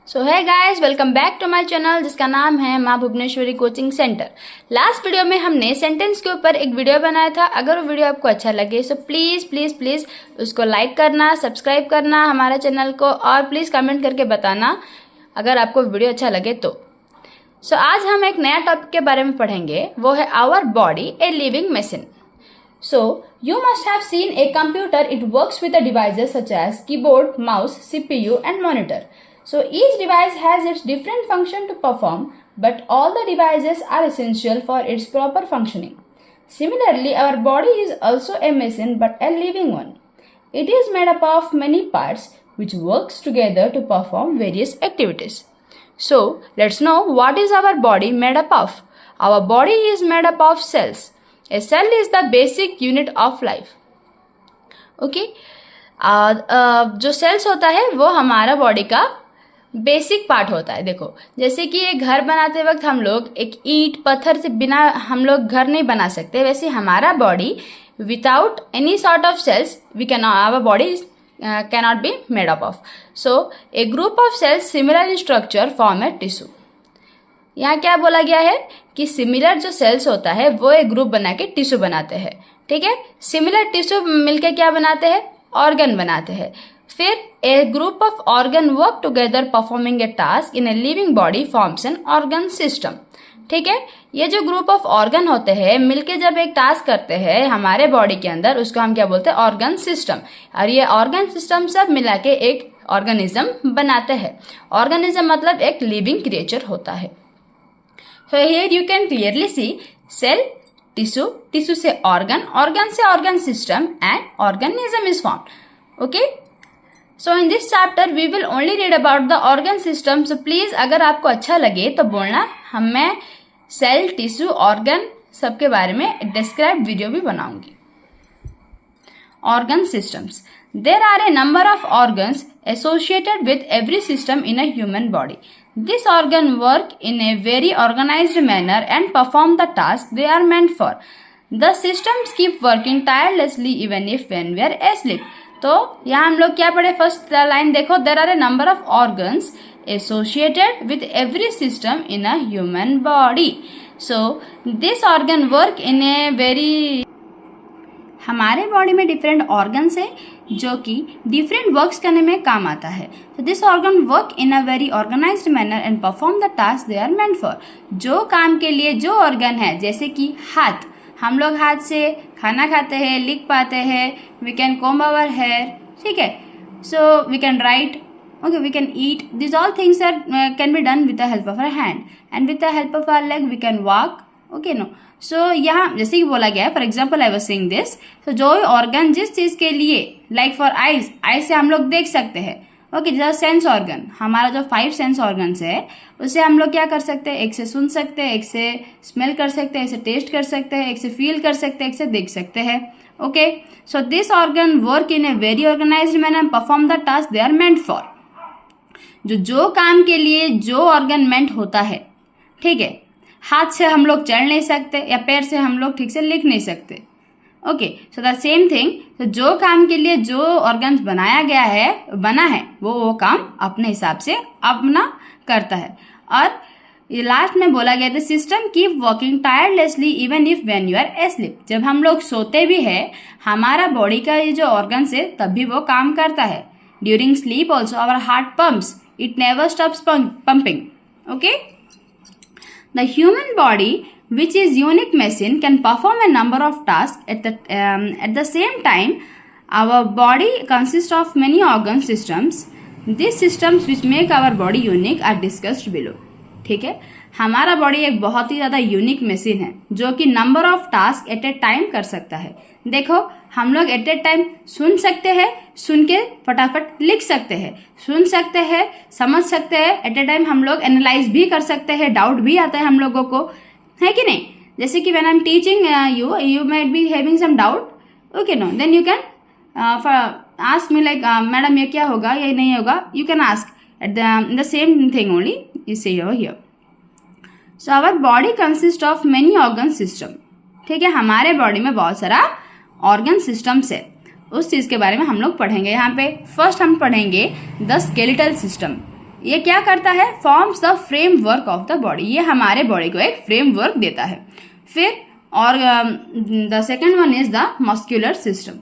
So hi guys, welcome back to my channel जिसका नाम है माँ Bhuvneshwari coaching centre. Last video में हमने सेंटेंस के ऊपर एक वीडियो बनाया था। अगर वो वीडियो आपको अच्छा लगे सो प्लीज़ प्लीज़ प्लीज़ उसको लाइक करना, सब्सक्राइब करना हमारे चैनल को, और प्लीज़ कमेंट करके बताना अगर आपको वीडियो अच्छा लगे तो। सो आज हम एक नया टॉपिक के बारे में पढ़ेंगे, वो है our body a living machine. So, you must have seen a computer. It works with the devices such as keyboard, mouse, CPU and monitor. So, each device has its different function to perform, but all the devices are essential for its proper functioning. Similarly, our body is also a machine but a living one. It is made up of many parts which works together to perform various activities. So, let's know what is our body made up of. Our body is made up of cells. A cell is the basic unit of life. Okay, जो sales होता है वो हमारा body का basic part होता है। देखो, जैसे कि एक घर बनाते वक्त हम लोग एक ईंट पत्थर से बिना हम लोग घर नहीं बना सकते, वैसे हमारा body without any sort of cells our body cannot be made up of. So, a group of cells similar in structure form a tissue. यहाँ क्या बोला गया है कि सिमिलर जो सेल्स होता है वो एक ग्रुप बना के टिश्यू बनाते हैं। ठीक है, सिमिलर टिश्यू मिलके क्या बनाते हैं? ऑर्गन बनाते हैं। फिर a group of organ work together performing a task in a living body forms an organ system. ठीक है, ये जो ग्रुप ऑफ ऑर्गन होते हैं मिलके जब एक टास्क करते हैं हमारे बॉडी के अंदर, उसको हम क्या बोलते हैं? Organ system. और ये ऑर्गन सिस्टम सब मिला के एक ऑर्गेनिज्म बनाते हैं। ऑर्गेनिज्म मतलब एक लिविंग क्रिएचर होता है। So here you can clearly see cell, tissue, tissue से organ, organ से organ system and organism is formed. Okay? So in this chapter we will only read about the organ system. So please अगर आपको अच्छा लगे तो बोलना, मैं cell, tissue, organ सबके बारे में describe वीडियो भी बनाऊंगी। Organ systems. There are a number of organs associated with every system in a human body. These organs work in a very organized manner and perform the task they are meant for. The systems keep working tirelessly even if when we are asleep. तो यहाँ हम लोग क्या पढ़े? First line देखो, there are a number of organs associated with every system in a human body. So this organ work in a very, हमारे body में different organs है जो कि डिफरेंट वर्क्स करने में काम आता है। तो this organ work in a very organised manner and perform the task they are meant for. जो काम के लिए जो ऑर्गन है, जैसे कि हाथ, हम लोग हाथ से खाना खाते हैं, लिख पाते हैं, we can comb our hair, ठीक है, so we can write, okay, we can eat. These all things are can be done with the help of our hand, and with the help of our leg we can walk. Okay, no. सो यहाँ जैसे कि बोला गया है, for example I was saying this, तो जो organ जिस चीज के लिए, लाइक फॉर आईज, आई से हम लोग देख सकते हैं। ओके, जैसा सेंस ऑर्गन, हमारा जो 5 सेंस ऑर्गन्स है उससे हम लोग क्या कर सकते हैं? एक से सुन सकते हैं, एक से स्मेल कर सकते हैं, एक से टेस्ट कर सकते हैं, एक से फील कर सकते हैं, एक से देख सकते हैं। Okay, so this organ work in a very organised manner, perform the task they are meant for. जो काम के लिए जो ऑर्गन मेंट होता है, ठीक है, हाथ से हम लोग चल नहीं सकते या पैर से हम लोग ठीक से लिख नहीं सकते। Okay, so the same thing, तो जो काम के लिए जो ऑर्गन्स बना है वो काम अपने हिसाब से अपना करता है। और ये लास्ट में बोला गया था, system keep working tirelessly even if when you are asleep. जब हम लोग सोते भी है, हमारा बॉडी का ये जो ऑर्गन्स है तब भी वो काम करता है। During sleep also our heart pumps, it never stops pumping. Okay, the human body, which is unique machine, can perform a number of tasks at the same time. Our body consists of many organ systems. These systems which make our body unique are discussed below. ठीक है, हमारा body एक बहुत ही ज्यादा unique machine है जो कि number of task at A time कर सकता है। देखो, हम लोग एट ए टाइम सुन सकते हैं, सुन के फटाफट लिख सकते हैं, सुन सकते हैं, समझ सकते हैं, एट ए टाइम हम लोग एनालाइज भी कर सकते हैं, डाउट भी आता है हम लोगों को, है कि नहीं? जैसे कि when I am teaching you might be having some doubt, okay, no, then you can ask me like, madam ये क्या होगा, ये नहीं होगा, you can ask at the same thing only you say over here. So our body consist of many organ system. ठीक है, हमारे body में बहुत सारा ऑर्गन सिस्टम्स है, उस चीज के बारे में हम लोग पढ़ेंगे। यहाँ पे फर्स्ट हम पढ़ेंगे द स्केलेटल सिस्टम। ये क्या करता है, forms the framework of the body, ये हमारे बॉडी को एक फ्रेमवर्क देता है। फिर और the second one is the muscular system,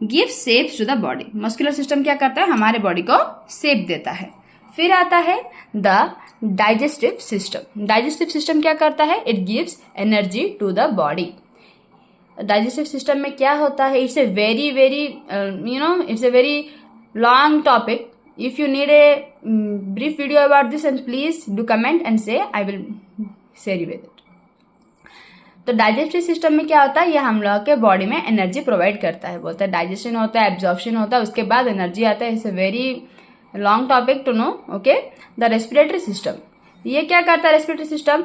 give shapes to the body. Muscular system क्या करता है, हमारे बॉडी को शेप देता है। फिर आता है the digestive system. Digestive system क्या करता है, it gives energy to the body. Digestive system में क्या होता है, it's a very very it's a very long topic. If you need a brief video about this and please do comment and say, I will share you with it. तो digestive system में क्या होता है, ये हम लोग के body में एनर्जी प्रोवाइड करता है। बोलते हैं डाइजेशन होता है, एब्जॉर्प्शन होता है, उसके बाद एनर्जी आता है। It's a very long topic to know. Okay, the respiratory system, ये क्या करता है, respiratory system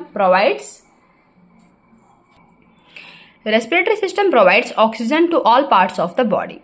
provides oxygen to all parts of the body.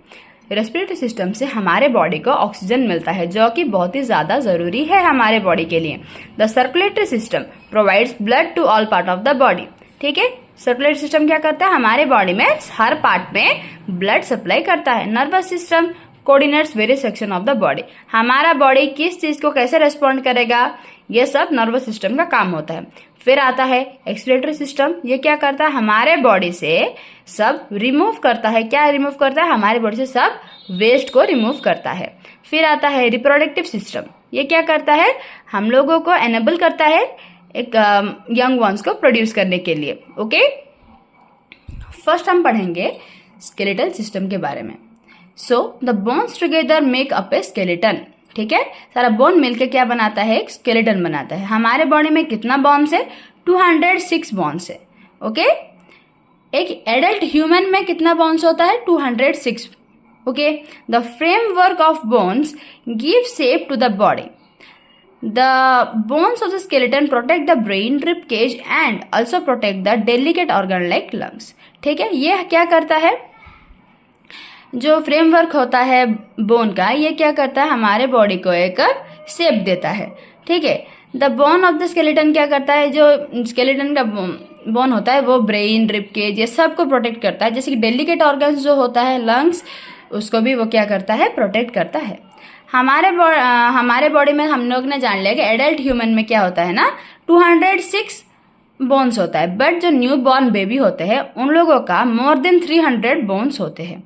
Respiratory system से हमारे बॉडी को ऑक्सीजन मिलता है, जो कि बहुत ही ज्यादा जरूरी है हमारे बॉडी के लिए। The circulatory system provides blood to all part of the body. ठीक है, सर्कुलेटरी सिस्टम क्या करता है, हमारे बॉडी में हर पार्ट में ब्लड सप्लाई करता है। Nervous system coordinates various section of the body, हमारा बॉडी किस चीज को कैसे रेस्पॉन्ड करेगा, ये सब नर्वस सिस्टम का काम होता है। फिर आता है एक्सक्रीटरी सिस्टम, ये क्या करता है, हमारे बॉडी से सब रिमूव करता है। क्या रिमूव करता है, हमारे बॉडी से सब वेस्ट को रिमूव करता है। फिर आता है रिप्रोडक्टिव सिस्टम, ये क्या करता है, हम लोगों को एनेबल करता है एक यंग वंस को प्रोड्यूस करने के लिए। ओके, फर्स्ट हम पढ़ेंगे स्केलेटल सिस्टम के बारे में। So the bones together make up A skeleton. ठीक है, सारा बोन मिलकर क्या बनाता है, एक स्केलेटन बनाता है। हमारे बॉडी में कितना बोन्स है, 206 बोन्स है। ओके, एक एडल्ट ह्यूमन में कितना बोन्स होता है, 206। Okay, the framework of bones give shape to the body. The bones of the skeleton protect the brain, rib cage and also protect the delicate organ like lungs. ठीक है, ये क्या करता है, जो फ्रेमवर्क होता है बोन का, ये क्या करता है, हमारे बॉडी को एक शेप देता है। ठीक है, the bone of the skeleton क्या करता है, जो स्केलेटन का बोन होता है वो ब्रेन, रिब केज, ये सब को प्रोटेक्ट करता है। जैसे कि डेलिकेट ऑर्गन्स जो होता है लंग्स, उसको भी वो क्या करता है, प्रोटेक्ट करता है। हमारे बॉडी में हम लोग ने जान लिया कि एडल्ट ह्यूमन में क्या होता है ना, 206 बोन्स होता है। बट जो न्यू बॉर्न बेबी होते हैं उन लोगों का मोर देन 300 बोन्स होते हैं।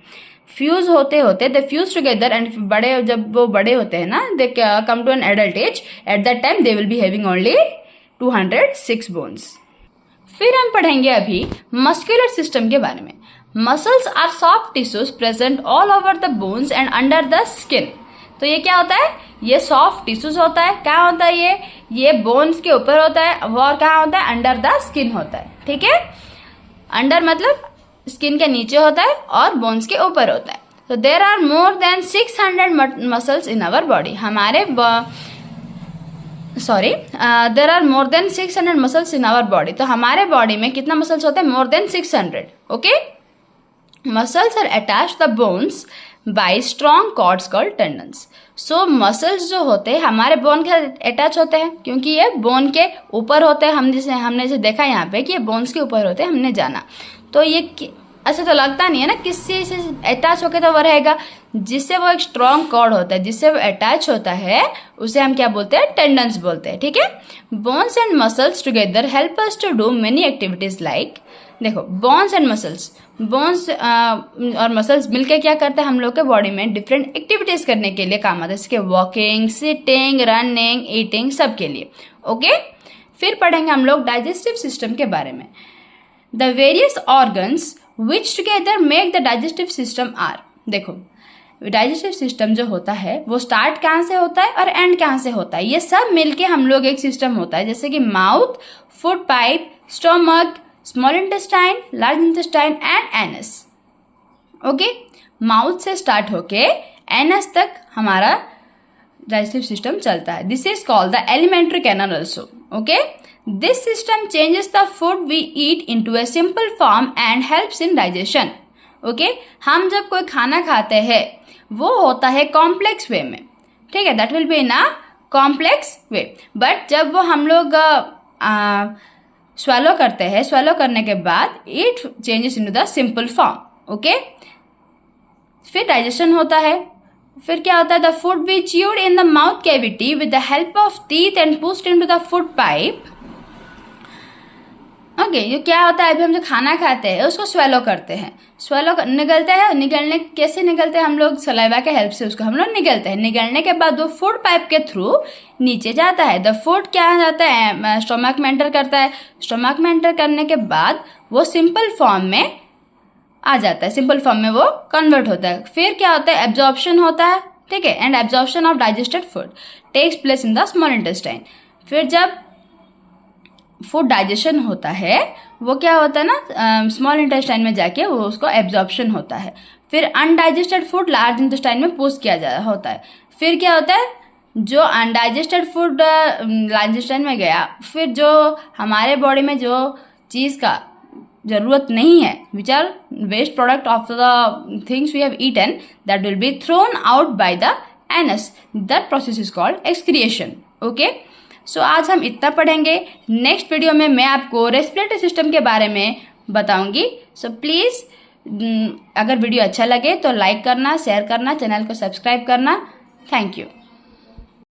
फ्यूज होते होते दे फ्यूज टुगेदर एंड जब वो बड़े होते हैं ना, they come to an adult age, at that time they will be having only 206 bones. फिर हम पढ़ेंगे अभी मस्कुलर सिस्टम के बारे में। Muscles are soft tissues present all over the bones and under the skin. तो ये क्या होता है, ये सॉफ्ट टिश्यूज होता है। क्या होता है, ये बोन्स के ऊपर होता है, और कहाँ होता है, अंडर द स्किन होता है। ठीक है, अंडर मतलब स्किन के नीचे होता है और बोन्स के ऊपर होता है। तो there are more than 600 muscles in our body. There are more than 600 muscles in our body. तो हमारे बॉडी में कितना मसल्स होते हैं, more than 600। Okay, muscles are attach the bones by strong cords called tendons. So muscles जो होते हैं हमारे बोन के अटैच होते हैं, क्योंकि ये बोन के ऊपर होते हैं। हमने जैसे देखा यहाँ पे कि ये बोन्स के ऊपर होते हैं, हमने जाना। तो ये ऐसा तो लगता नहीं है ना, किससे से अटैच होकर तो वो रहेगा, जिससे वो एक स्ट्रॉन्ग कॉर्ड होता है, जिससे वो अटैच होता है, उसे हम क्या बोलते हैं, टेंडन्स बोलते हैं। ठीक है, bones and muscles together help us to do many activities like, देखो बोन्स एंड मसल्स, बोन्स और मसल्स मिलकर क्या करते हैं, हम लोग के बॉडी में डिफरेंट एक्टिविटीज करने के लिए काम आता है, जैसे वॉकिंग, सिटिंग, रनिंग, ईटिंग, सब के लिए। ओके, फिर पढ़ेंगे हम लोग डाइजेस्टिव सिस्टम के बारे में। The various organs which together make the digestive system are, देखो डाइजेस्टिव सिस्टम जो होता है वो स्टार्ट कहाँ से होता है और एंड कहाँ से होता है, ये सब मिलके हम लोग एक सिस्टम होता है, जैसे कि mouth, food pipe, stomach, small intestine, large intestine and anus. Okay, mouth से स्टार्ट होके एनस तक हमारा डाइजेस्टिव सिस्टम चलता है। This is called the alimentary canal also. Okay, this system changes the food we eat into a simple form and helps in digestion. Okay, हम जब कोई खाना खाते हैं वो होता है कॉम्प्लेक्स वे में, ठीक है, that will be in a complex way. But जब वो हम लोग swallow करते हैं, swallow करने के बाद it changes into the simple form. Okay, फिर डाइजेशन होता है, फिर क्या होता है, the food be chewed in the mouth cavity with the help of teeth and pushed into the food pipe. Okay, ये क्या होता है, अभी हम जो खाना खाते हैं उसको स्वेलो करते हैं, निगलते हैं, निगलने कैसे निगलते हैं हम लोग, सलाइवा के हेल्प से उसको हम लोग निगलते हैं। निगलने के बाद वो फूड पाइप के थ्रू नीचे जाता है। द फूड क्या जाता है, स्टोमक में एंटर करता है। स्टोमक में एंटर करने के बाद वो सिंपल फॉर्म में आ जाता है, सिंपल फॉर्म में वो कन्वर्ट होता है। फिर क्या होता है, एब्जॉर्प्शन होता है, ठीक है, and absorption of digested food takes place in the small intestine. फिर जब फूड डाइजेशन होता है वो क्या होता है ना, स्मॉल इंटेस्टाइन में जाके वो उसको एब्जॉर्प्शन होता है। फिर अनडाइजेस्टेड फूड लार्ज इंटेस्टाइन में पुश किया होता है। फिर क्या होता है, जो अनडाइजेस्टेड फूड लार्ज इंटेस्टाइन में गया, फिर जो हमारे बॉडी में जो चीज़ का जरूरत नहीं है, which are waste product of the things we have eaten, that will be thrown out by the anus. That process is called excretion. Okay, so आज हम इतना पढ़ेंगे। नेक्स्ट वीडियो में मैं आपको रेस्पिरेटरी सिस्टम के बारे में बताऊंगी। सो प्लीज़ अगर वीडियो अच्छा लगे तो लाइक करना, शेयर करना, चैनल को सब्सक्राइब करना। Thank you.